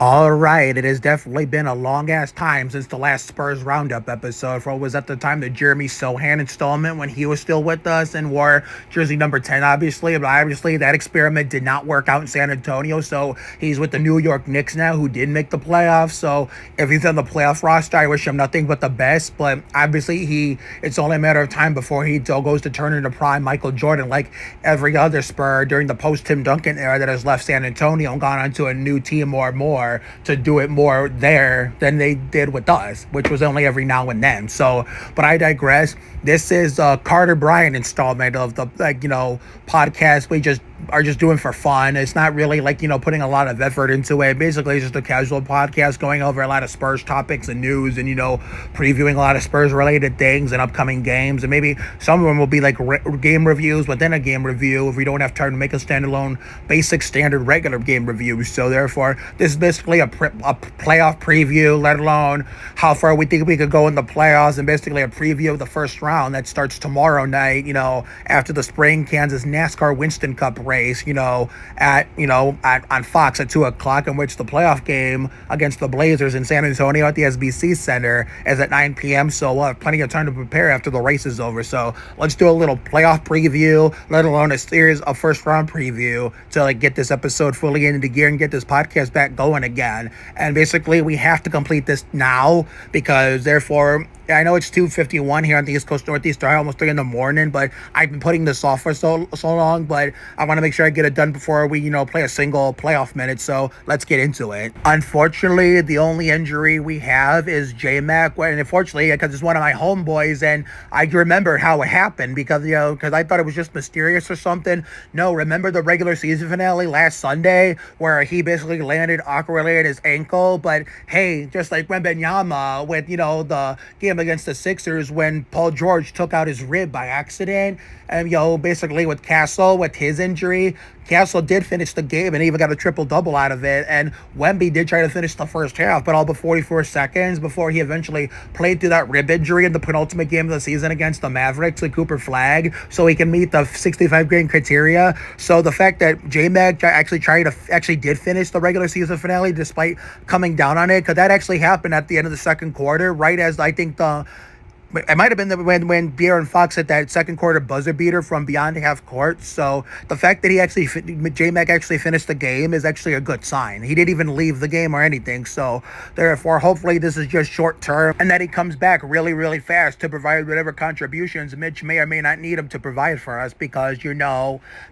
All right, it has definitely been a long ass time since the last Spurs Roundup episode. For what was at the time the Jeremy Sohan installment when he was still with us and wore jersey number 10, obviously. But obviously, that experiment did not work out in San Antonio. So he's with the New York Knicks now, who did make the playoffs. So if he's on the playoff roster, I wish him nothing but the best. But obviously, it's only a matter of time before he goes to turn into prime Michael Jordan, like every other Spur during the post Tim Duncan era that has left San Antonio and gone on to a new team or more to do it more there than they did with us, which was only every now and then. So, but I digress. This is a Carter Bryant installment of the podcast we just are just doing for fun. It's not really putting a lot of effort into it. Basically, it's just a casual podcast going over a lot of Spurs topics and news and previewing a lot of Spurs related things and upcoming games. And maybe some of them will be like game reviews within a game review if we don't have time to make a standalone basic standard regular game review. So therefore, this is basically a playoff preview, let alone how far we think we could go in the playoffs, and basically a preview of the first round that starts tomorrow night, after the spring Kansas NASCAR Winston Cup race, on Fox at 2 o'clock, in which the playoff game against the Blazers in San Antonio at the SBC Center is at 9 p.m. So we'll have plenty of time to prepare after the race is over. So let's do a little playoff preview, let alone a series of first round preview to get this episode fully into gear and get this podcast back going again. And basically, we have to complete this now because therefore, I know it's 2:51 here on the East Coast Northeast, almost 3 in the morning, but I've been putting this off for so long, but I want to make sure I get it done before we, play a single playoff minute, so let's get into it. Unfortunately, the only injury we have is J-Mac, and unfortunately, because it's one of my homeboys, and I remember how it happened, because I thought it was just mysterious or something. No, remember the regular season finale last Sunday, where he basically landed awkwardly at his ankle, but hey, just like Wembenyama with, the game against the Sixers when Paul George took out his rib by accident, and basically with Castle with his injury, Castle did finish the game and even got a triple-double out of it, and Wemby did try to finish the first half, but all but 44 seconds before he eventually played through that rib injury in the penultimate game of the season against the Mavericks and Cooper Flag, so he can meet the 65-game criteria. So the fact that J-Mac actually did finish the regular season finale despite coming down on it, because that actually happened at the end of the second quarter, right as I think it might have been when De'Aaron Fox hit that second quarter buzzer beater from beyond half court. So the fact that J-Mac actually finished the game is actually a good sign. He didn't even leave the game or anything. So therefore, hopefully this is just short term and that he comes back really, really fast to provide whatever contributions Mitch may or may not need him to provide for us, because,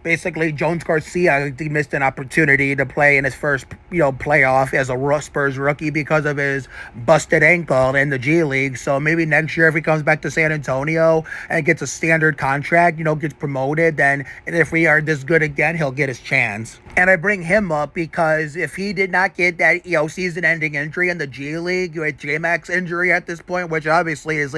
basically Jones Garcia missed an opportunity to play in his first, playoff as a Spurs rookie because of his busted ankle in the G League. So maybe next year, if he comes back to San Antonio and gets a standard contract, gets promoted, then if we are this good again, he'll get his chance. And I bring him up because if he did not get that, season-ending injury in the G League with J-Mac's injury at this point, which obviously is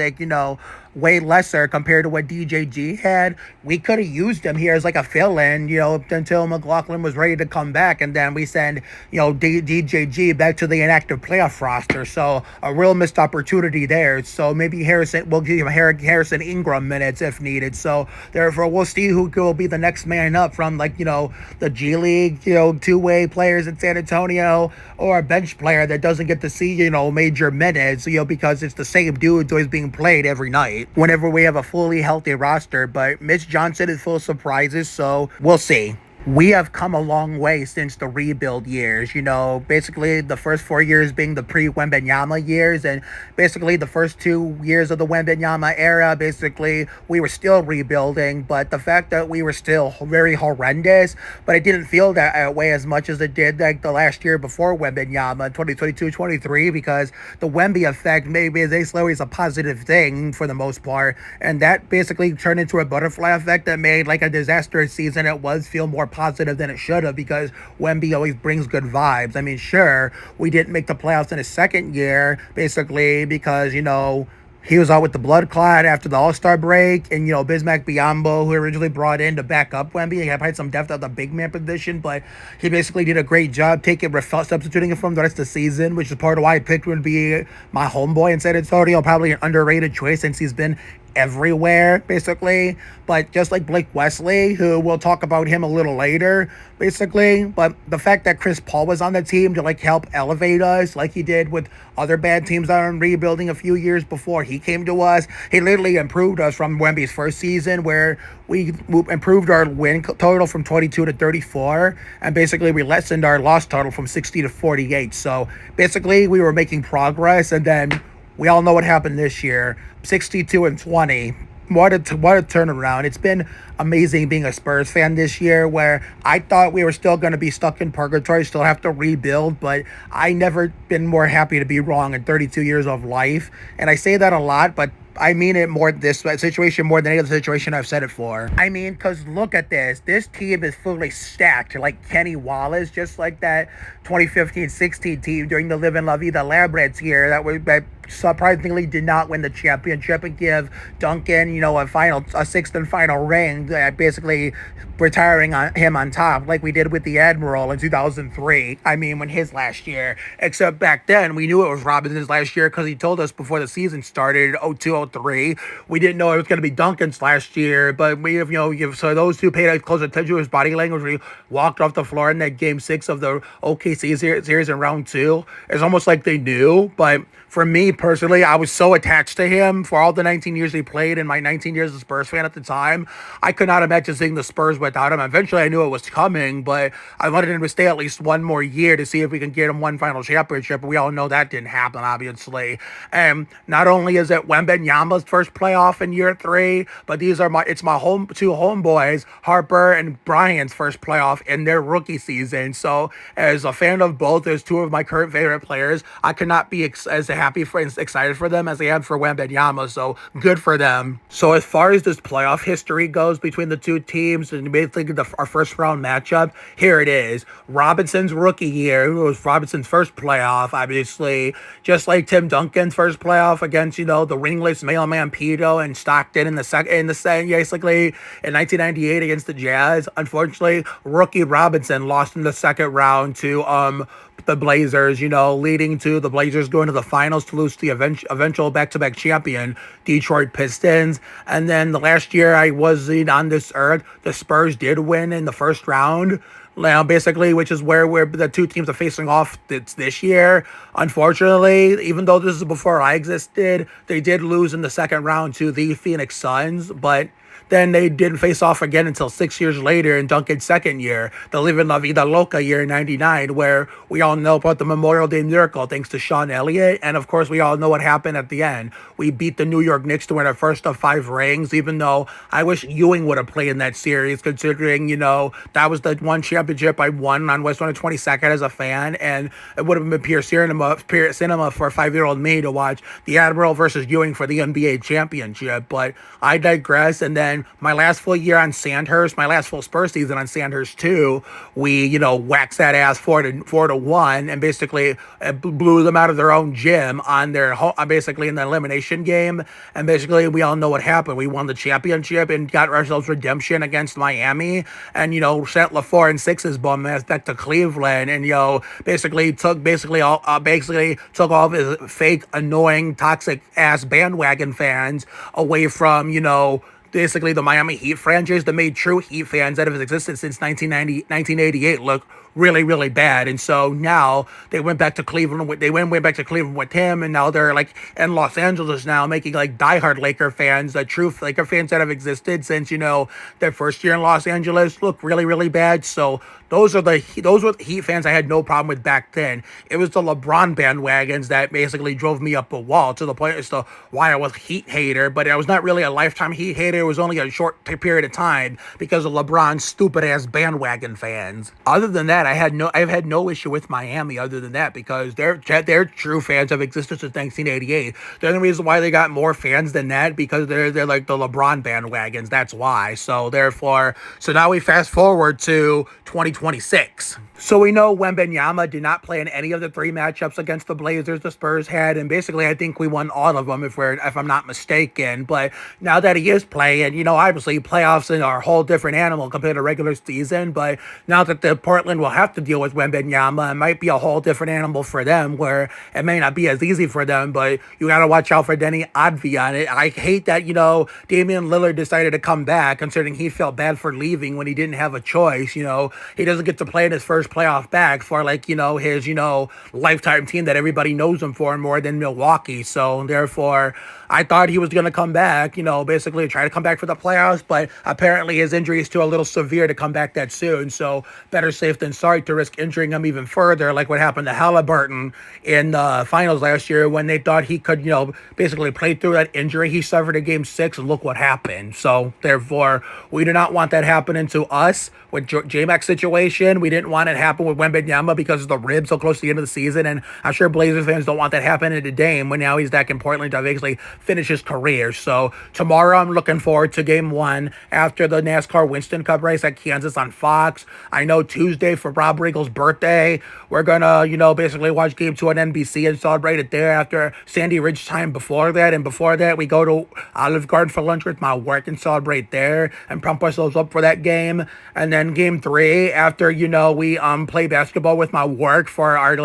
way lesser compared to what DJG had, we could have used him here as a fill-in, until McLaughlin was ready to come back, and then we send, DJG back to the inactive playoff roster. So a real missed opportunity there. So maybe we'll give Harrison Ingram minutes if needed. So therefore, we'll see who will be the next man up from the G League, two-way players in San Antonio, or a bench player that doesn't get to see, major minutes, because it's the same dude always being played every night whenever we have a fully healthy roster. But Mitch Johnson is full of surprises, so we'll see. We have come a long way since the rebuild years, basically the first 4 years being the pre-Wembenyama years, and basically the first 2 years of the Wembenyama era, basically we were still rebuilding, but the fact that we were still very horrendous, but it didn't feel that way as much as it did the last year before Wembenyama, 2022-23, because the Wemby effect maybe is always a positive thing for the most part, and that basically turned into a butterfly effect that made a disastrous season it was feel more positive than it should have, because Wemby always brings good vibes. I mean, sure, we didn't make the playoffs in his second year, basically, because, he was out with the blood clot after the All-Star break, and, Bismack Biyombo, who originally brought in to back up Wemby, he had some depth at the big man position, but he basically did a great job substituting him from the rest of the season, which is part of why I picked him to be my homeboy in San Antonio, probably an underrated choice since he's been everywhere, basically. But just like Blake Wesley, who we'll talk about him a little later, basically. But the fact that Chris Paul was on the team to like help elevate us, like he did with other bad teams that are rebuilding a few years before he came to us, he literally improved us from Wemby's first season, where we improved our win total from 22 to 34, and basically we lessened our loss total from 60 to 48. So basically, we were making progress, and then we all know what happened this year: 62 and 20. What a turnaround. It's been amazing being a Spurs fan this year, where I thought we were still going to be stuck in purgatory, still have to rebuild, but I never been more happy to be wrong in 32 years of life. And I say that a lot, but I mean it more this situation more than any other situation I've said it for. I mean, because look at this. This team is fully stacked like Kenny Wallace, just like that 2015-16 team during the Live and La Vida Labradors year that surprisingly did not win the championship and give Duncan, a sixth and final ring, basically retiring him on top, like we did with the Admiral in 2003. I mean, when his last year. Except back then, we knew it was Robinson's last year because he told us before the season started, 02-03. We didn't know it was going to be Duncan's last year, but so those two paid close attention to his body language when he walked off the floor in that Game 6 of the OKC series in round 2. It's almost like they knew, but for me personally, I was so attached to him for all the 19 years he played and my 19 years as a Spurs fan at the time. I could not imagine seeing the Spurs without him. Eventually, I knew it was coming, but I wanted him to stay at least one more year to see if we can get him one final championship. We all know that didn't happen, obviously. And not only is it Wembanyama's first playoff in year 3, but it's my two homeboys, Harper and Bryant's first playoff in their rookie season. So, as a fan of both, as two of my current favorite players, I could not be as excited for them as I am for Wembanyama, so good for them. So as far as this playoff history goes between the two teams, and basically our first round matchup, here it is. Robinson's rookie year, it was Robinson's first playoff, obviously, just like Tim Duncan's first playoff against, the ringless mailman Pito and Stockton in the second, basically in 1998 against the Jazz. Unfortunately, rookie Robinson lost in the second round to the Blazers, leading to the Blazers going to the finals to lose to the eventual back-to-back champion, Detroit Pistons. And then the last year I was on this earth, the Spurs did win in the first round. Now, basically, which is where the two teams are facing off this year. Unfortunately, even though this is before I existed, they did lose in the second round to the Phoenix Suns, but then they didn't face off again until 6 years later in Duncan's second year, the Live in La Vida Loca year in 99, where we all know about the Memorial Day miracle thanks to Sean Elliott. And of course, we all know what happened at the end. We beat the New York Knicks to win our first of 5 rings, even though I wish Ewing would have played in that series, considering, that was the one championship I won on West 122nd as a fan. And it would have been pure cinema for a 5-year-old me to watch the Admiral versus Ewing for the NBA championship. But I digress. And then my last full year on Sandhurst, my last full Spurs season on Sandhurst 2, we, waxed that ass 4-1 and basically blew them out of their own gym on their basically in the elimination game. And basically, we all know what happened. We won the championship and got ourselves redemption against Miami, and sent LaFleur and Six's bum ass back to Cleveland, and basically took all of his fake, annoying, toxic ass bandwagon fans away from basically the Miami Heat franchise that made true Heat fans that have existed since 1988 look really, really bad. And so now they went back to Cleveland. They went back to Cleveland with him, and now they're like in Los Angeles now, making like diehard Laker fans, the true Laker fans that have existed since their first year in Los Angeles, look really, really bad. So those were the Heat fans I had no problem with back then. It was the LeBron bandwagons that basically drove me up a wall to the point as to why I was a Heat hater. But I was not really a lifetime Heat hater. It was only a short period of time because of LeBron's stupid ass bandwagon fans. Other than that, I've had no issue with Miami other than that, because their true fans have existed since 1988. The only reason why they got more fans than that because they're like the LeBron bandwagons. That's why. So therefore, now we fast forward to 2020. 2026. So we know Wembenyama did not play in any of the 3 matchups against the Blazers the Spurs had, and basically I think we won all of them if I'm not mistaken. But now that he is playing, obviously playoffs are a whole different animal compared to regular season. But now that the Portland will have to deal with Wembenyama, it might be a whole different animal for them, where it may not be as easy for them. But you got to watch out for Denny Advi on it. I hate that Damian Lillard decided to come back, considering he felt bad for leaving when he didn't have a choice. He doesn't get to play in his first playoff back for his lifetime team that everybody knows him for more than Milwaukee. So therefore I thought he was going to come back, basically try to come back for the playoffs, but apparently his injury is too a little severe to come back that soon. So better safe than sorry to risk injuring him even further, like what happened to Halliburton in the finals last year when they thought he could, basically play through that injury he suffered in Game 6, and look what happened. So therefore, we do not want that happening to us with J-Mac's situation. We didn't want it happen with Wembanyama because of the ribs so close to the end of the season, and I'm sure Blazers fans don't want that happening to Dame when now he's back in Portland to basically finish his career. So tomorrow I'm looking forward to Game 1 after the NASCAR Winston Cup race at Kansas on Fox. I know Tuesday for Rob Riggle's birthday, we're gonna, basically watch Game 2 on NBC and celebrate it there after Sandy Ridge time before that. And before that, we go to Olive Garden for lunch with my work and celebrate there and pump ourselves up for that game. And then Game 3 after, we play basketball with my work for our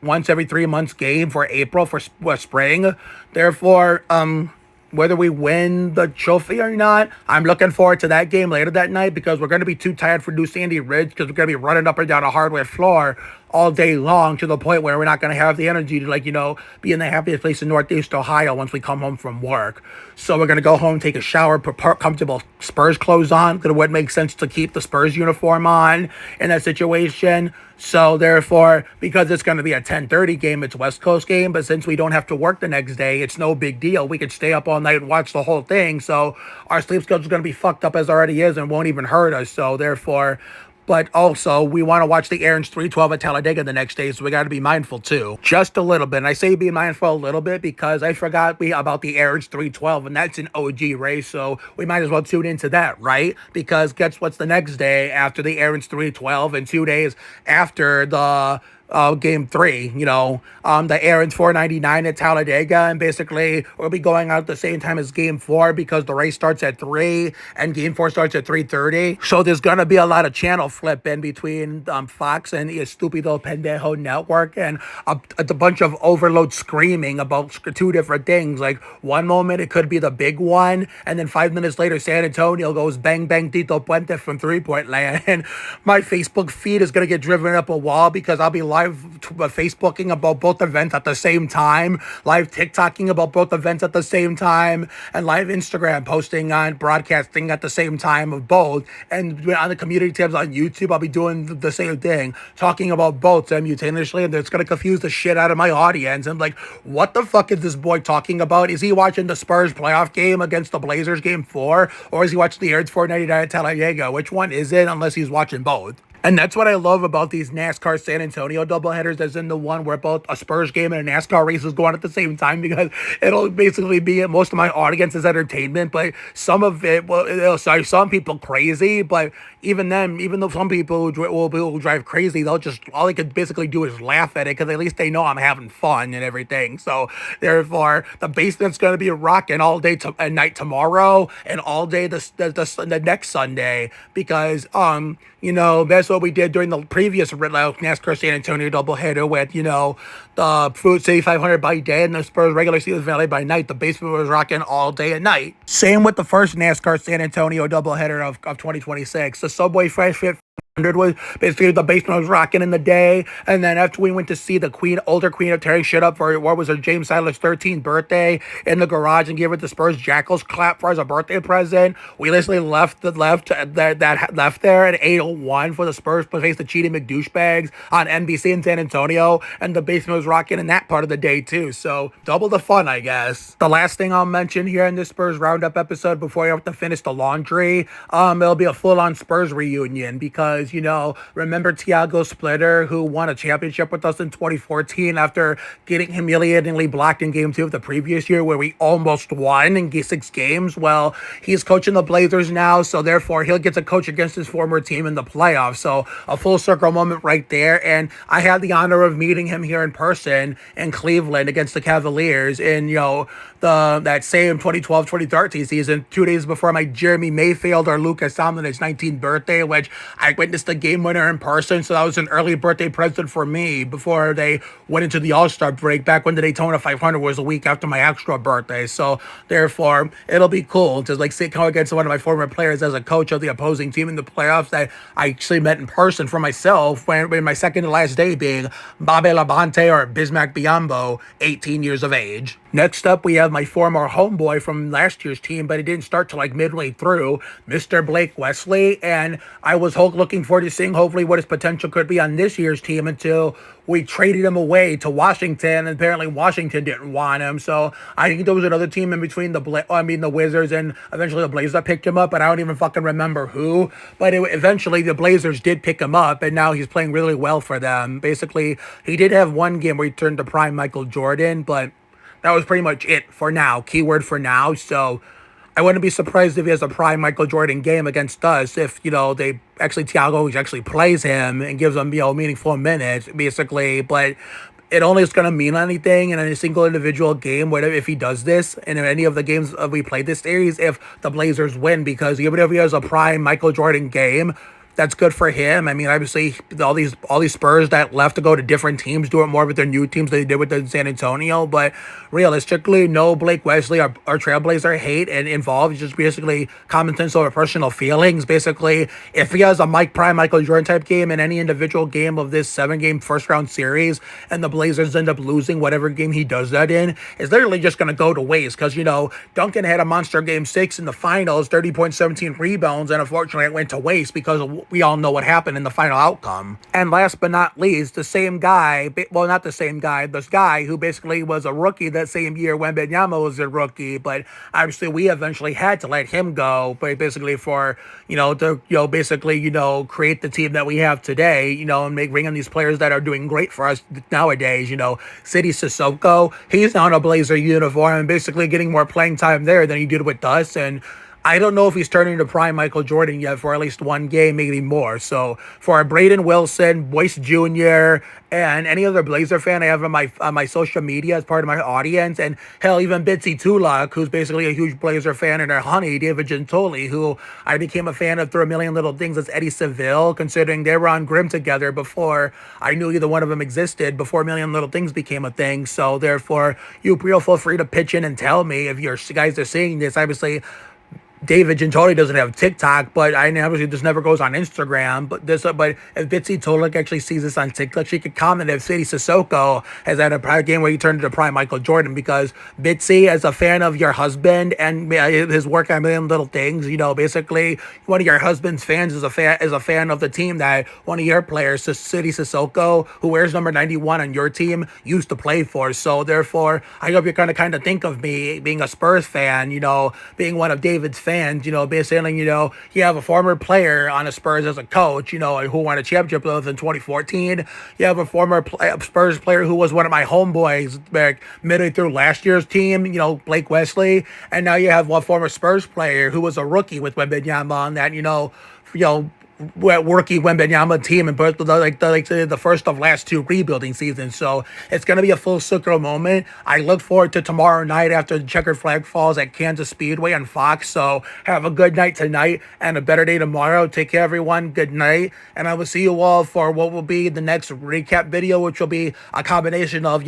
once every 3 months game for April for spring. Therefore, whether we win the trophy or not, I'm looking forward to that game later that night because we're going to be too tired for New Sandy Ridge because we're going to be running up and down a hardwood floor all day long to the point where we're not going to have the energy to, be in the happiest place in Northeast Ohio once we come home from work. So we're going to go home, take a shower, put comfortable Spurs clothes on because it would make sense to keep the Spurs uniform on in that situation. So therefore, because it's going to be a 10:30 game, it's West Coast game, but since we don't have to work the next day, it's no big deal. We could stay up all night and watch the whole thing. So our sleep schedule is going to be fucked up as it already is and won't even hurt us. So therefore, but also, we want to watch the Aaron's 312 at Talladega the next day, so we got to be mindful too. Just a little bit. And I say be mindful a little bit because I forgot about the Aaron's 312, and that's an OG race, so we might as well tune into that, right? Because guess what's the next day after the Aaron's 312 and 2 days after the Game 3, the Aaron's 499 at Talladega, and basically we'll be going out at the same time as Game 4 because the race starts at 3 and Game 4 starts at 3:30. So there's gonna be a lot of channel flipping between Fox and the Estupido Pendejo Network, and a bunch of overload screaming about 2 different things. Like one moment it could be the big one, and then 5 minutes later San Antonio goes bang bang Tito Puente from 3-point land, and my Facebook feed is gonna get driven up a wall because I'll be live Facebooking about both events at the same time, live TikToking about both events at the same time, and live Instagram posting on broadcasting at the same time of both. And on the community tabs on YouTube, I'll be doing the same thing, talking about both simultaneously, and it's going to confuse the shit out of my audience. I'm like, what the fuck is this boy talking about? Is he watching the Spurs playoff game against the Blazers Game 4? Or is he watching the Aaron's 499 at Talladega? Which one is it, unless he's watching both? And that's what I love about these NASCAR San Antonio doubleheaders, as in the one where both a Spurs game and a NASCAR race is going at the same time, because it'll basically be most of my audience is entertainment, but some of it, it'll some people crazy, but even then, even though some people will drive crazy, all they could basically do is laugh at it, because at least they know I'm having fun and everything. So therefore, the basement's going to be rocking all day and night tomorrow, and all day the next Sunday, because that's what we did during the previous NASCAR San Antonio doubleheader with, the Fruit City 500 by day and the Spurs regular season finale by night. The basement was rocking all day and night. Same with the first NASCAR San Antonio doubleheader of 2026. The Subway Fresh Fit was basically the basement was rocking in the day, and then after we went to see the older queen of tearing shit up for what was her James Siler's 13th birthday in the garage and give her the Spurs Jackals clap for as a birthday present, we literally left there at 8:01 for the Spurs to face the cheating McDouchebags on NBC in San Antonio, and the basement was rocking in that part of the day too. So double the fun, I guess. The last thing I'll mention here in this Spurs Roundup episode before you have to finish the laundry, it'll be a full-on Spurs reunion, because because, remember Thiago Splitter, who won a championship with us in 2014 after getting humiliatingly blocked in game 2 of the previous year, where we almost won in 6 games? Well, he's coaching the Blazers now, so therefore he'll get to coach against his former team in the playoffs. So a full circle moment right there. And I had the honor of meeting him here in person in Cleveland against the Cavaliers in, that same 2012-2013 season, 2 days before my Jeremy Mayfield or Lucas Tomlin's 19th birthday, which I witnessed the game winner in person. So that was an early birthday present for me before they went into the All-Star break back when the Daytona 500 was a week after my actual birthday. So therefore, it'll be cool to go against one of my former players as a coach of the opposing team in the playoffs that I actually met in person for myself when my second to last day being Babe Labonte or Bismack Biyombo, 18 years of age. Next up, we have my former homeboy from last year's team, but it didn't start till like midway through, Mr. Blake Wesley, and I was looking forward to seeing hopefully what his potential could be on this year's team until we traded him away to Washington, and apparently Washington didn't want him. So I think there was another team in between the Wizards and eventually the Blazers that picked him up, but I don't even fucking remember who. But eventually the Blazers did pick him up, and now he's playing really well for them. Basically, he did have one game where he turned to prime Michael Jordan, but that was pretty much it for now. Keyword for now. So I wouldn't be surprised if he has a prime Michael Jordan game against us if, Thiago actually plays him and gives him, meaningful minutes, basically. But it only is going to mean anything in a single individual game, whatever, if he does this, and in any of the games we played this series, if the Blazers win, because even if he has a prime Michael Jordan game, that's good for him. I mean, obviously, all these Spurs that left to go to different teams do it more with their new teams than they did with the San Antonio. But realistically, no Blake Wesley or Trailblazer hate and involved. It's just basically common sense over personal feelings. Basically, if he has a prime Michael Jordan type game in any individual game of this 7-game first-round series, and the Blazers end up losing whatever game he does that in, it's literally just going to go to waste. Because, Duncan had a monster game 6 in the finals, 30 points, 17 rebounds, and unfortunately it went to waste because we all know what happened in the final outcome. And last but not least, the same guy, well, not the same guy, this guy who basically was a rookie that same year when Wemby was a rookie, but obviously we eventually had to let him go, but basically for, create the team that we have today, and bring in these players that are doing great for us nowadays, City Sissoko, he's now in a Blazer uniform and basically getting more playing time there than he did with us, and I don't know if he's turning to prime Michael Jordan yet for at least one game, maybe more. So for Braden Wilson, Boyce Jr., and any other Blazer fan I have on my social media as part of my audience, and hell, even Bitsy Tulak, who's basically a huge Blazer fan, and her honey, David Gentoli, who I became a fan of through A Million Little Things as Eddie Seville, considering they were on Grimm together before I knew either one of them existed, before A Million Little Things became a thing. So therefore, feel free to pitch in and tell me if your guys are seeing this. Obviously, David Gentoli doesn't have TikTok, but I obviously this never goes on Instagram. But if Bitsy Tulak actually sees this on TikTok, she could comment if City Sissoko has had a prior game where he turned into prime Michael Jordan, because Bitsy, as a fan of your husband and his work on A Million Little Things, basically one of your husband's fans is a fan of the team that one of your players, City Sissoko, who wears number 91 on your team, used to play for. So therefore, I hope you're going to kind of think of me being a Spurs fan, being one of David's fans, basically, you have a former player on the Spurs as a coach, who won a championship with us in 2014. You have a former Spurs player who was one of my homeboys back midway through last year's team, Blake Wesley. And now you have one former Spurs player who was a rookie with Wembanyama on that, rookie Wembanyama team and the first of last 2 rebuilding seasons. So it's going to be a full circle moment. I look forward to tomorrow night after the checkered flag falls at Kansas Speedway on Fox. So have a good night tonight and a better day tomorrow. Take care, everyone. Good night. And I will see you all for what will be the next recap video, which will be a combination of,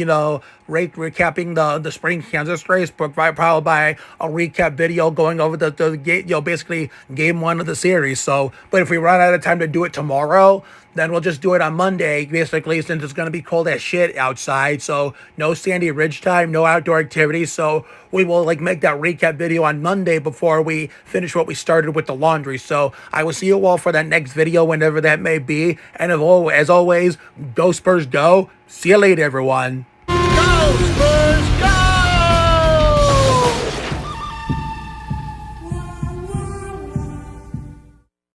recapping the spring Kansas race, but probably by a recap video going over the basically game 1 of the series. So, but if we run out of time to do it tomorrow, then we'll just do it on Monday, basically, since it's going to be cold as shit outside. So no Sandy Ridge time, no outdoor activities. So we will make that recap video on Monday before we finish what we started with the laundry. So I will see you all for that next video, whenever that may be. And as always, go Spurs, go. See you later, everyone. Go Spurs!